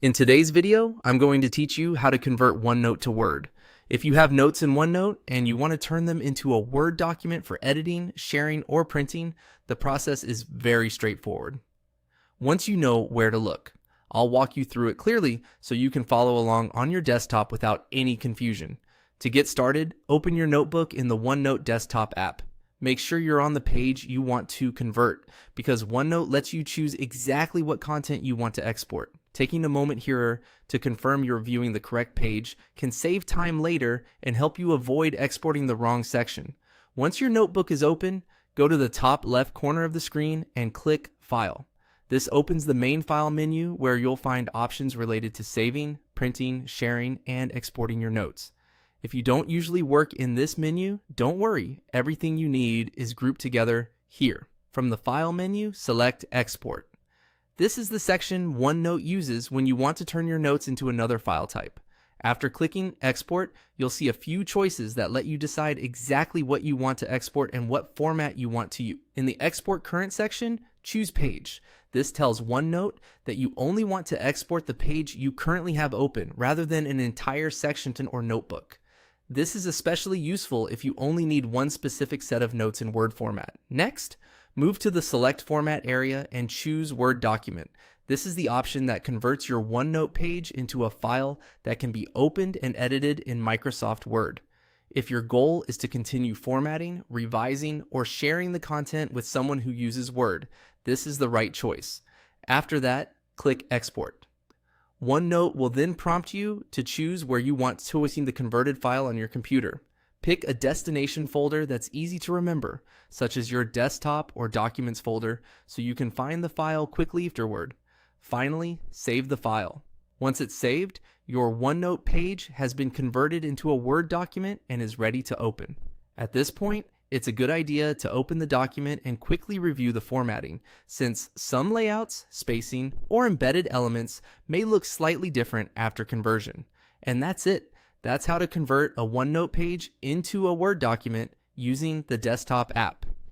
In today's video, I'm going to teach you how to convert OneNote to Word. If you have notes in OneNote and you want to turn them into a Word document for editing, sharing, or printing, the process is very straightforward. Once you know where to look, I'll walk you through it clearly so you can follow along on your desktop without any confusion. To get started, open your notebook in the OneNote desktop app. Make sure you're on the page you want to convert because OneNote lets you choose exactly what content you want to export. Taking a moment here to confirm you're viewing the correct page can save time later and help you avoid exporting the wrong section. Once your notebook is open, go to the top left corner of the screen and click File. This opens the main file menu where you'll find options related to saving, printing, sharing, and exporting your notes. If you don't usually work in this menu, don't worry, everything you need is grouped together here. From the File menu, select Export. This is the section OneNote uses when you want to turn your notes into another file type. After clicking Export, you'll see a few choices that let you decide exactly what you want to export and what format you want to use. In the Export Current section, choose Page. This tells OneNote that you only want to export the page you currently have open rather than an entire section or notebook. This is especially useful if you only need one specific set of notes in Word format. Next, move to the Select Format area and choose Word Document. This is the option that converts your OneNote page into a file that can be opened and edited in Microsoft Word. If your goal is to continue formatting, revising, or sharing the content with someone who uses Word, this is the right choice. After that, click Export. OneNote will then prompt you to choose where you want to hosting the converted file on your computer. Pick a destination folder that's easy to remember, such as your desktop or documents folder, so you can find the file quickly afterward. Finally, save the file. Once it's saved, your OneNote page has been converted into a Word document and is ready to open. At this point, it's a good idea to open the document and quickly review the formatting, since some layouts, spacing, or embedded elements may look slightly different after conversion. And that's it. That's how to convert a OneNote page into a Word document using the desktop app.